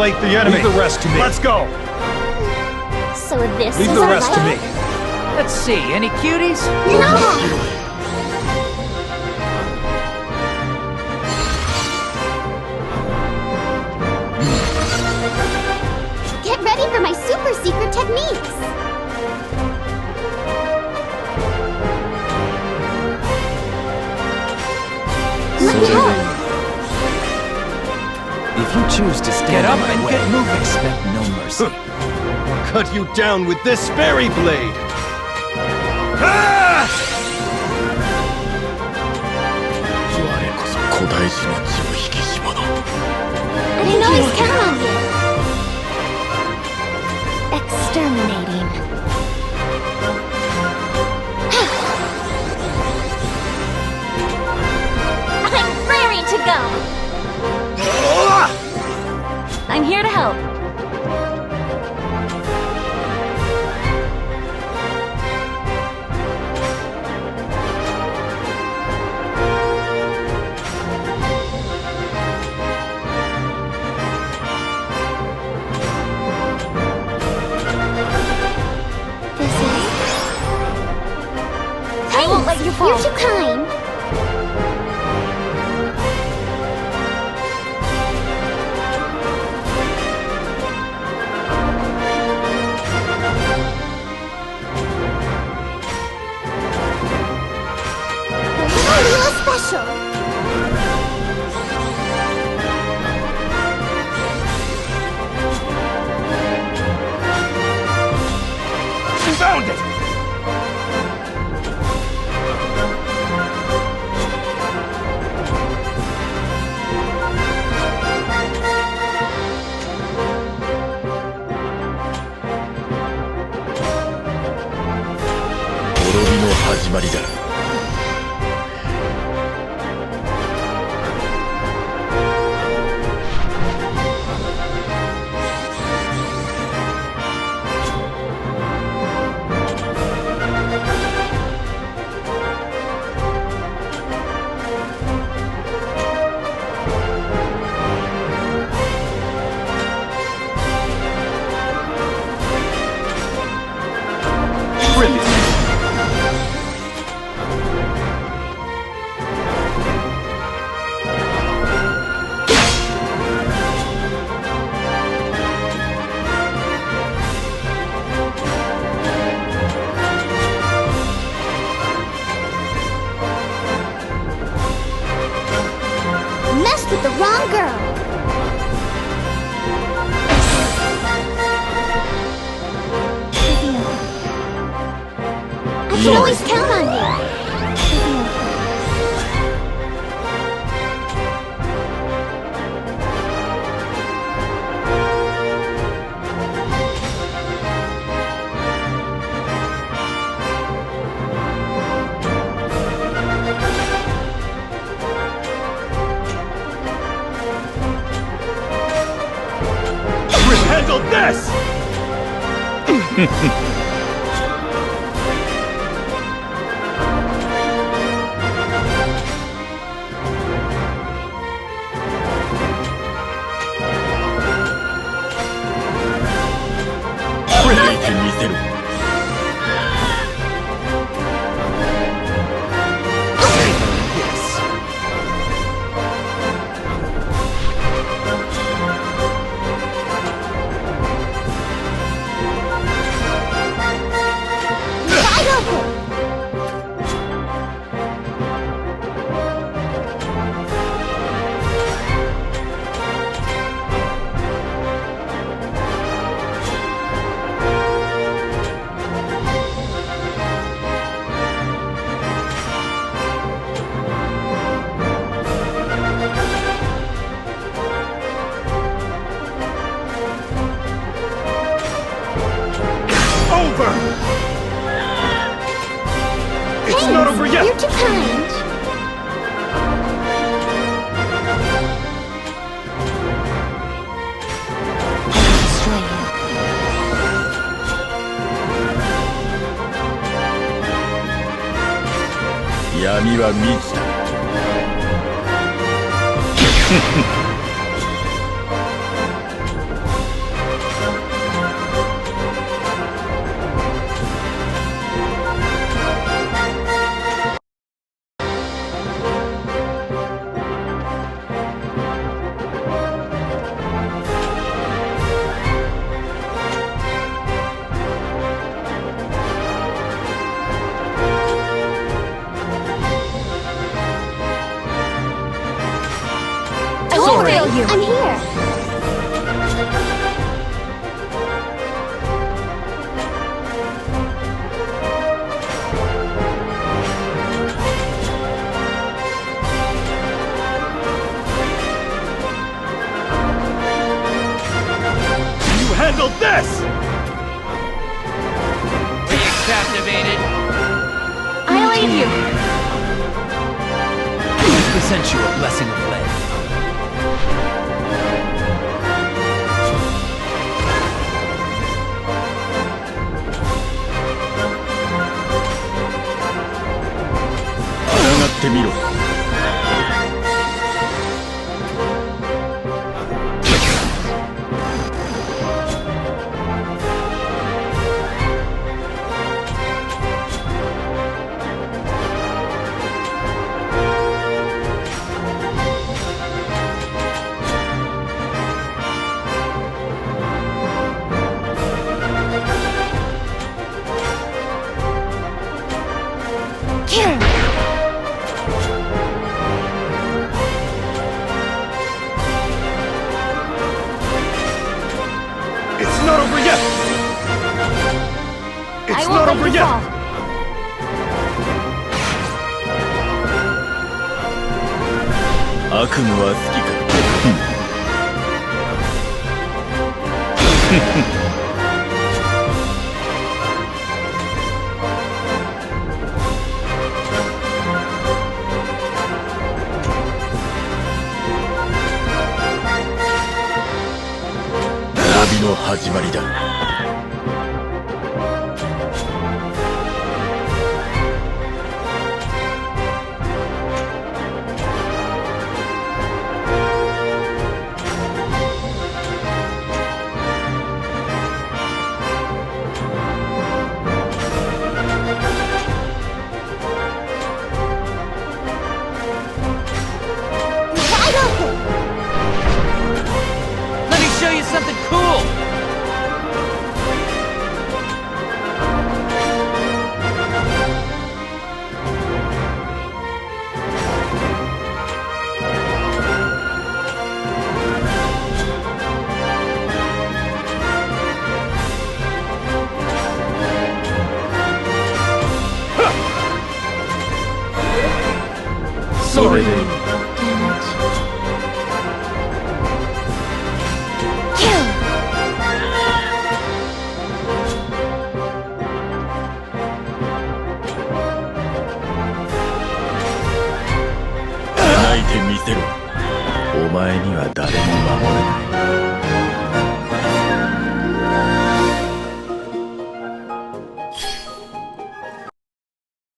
annihilate the enemy. Leave the rest to me. Let's go. So this Leave is the our rest to me. life? Let's see, any cuties? No! Get ready for my super secret techniques! Let me help! If you choose to stand Get up in my and way, get moving. expect no mercy. I'll cut you down with this fairy blade. Ah! 我こそ古代史の血を引きし者 I can always count on you! Exterminating. I'm raring to go! I'm here to help. I won't let you fall. You're too kind. Real special. Found it! – 滅びの始まりだ Messed with the wrong girl. I can always count on you. Handle this! Over! It's not over yet! You're too kind. – 闇は密だ I you? I'm here. You handle this! Are you captivated? I'll aid you. I present you a blessing of lead.抗ってみろ。Kill. It's not over yet! I It's won't not let over you yet! fall. 悪夢は好きか。滅びの始まりだ。Wide open. Let me show you something cool! Sorry. Kill. 泣いてみせろ。お前には誰も守れない。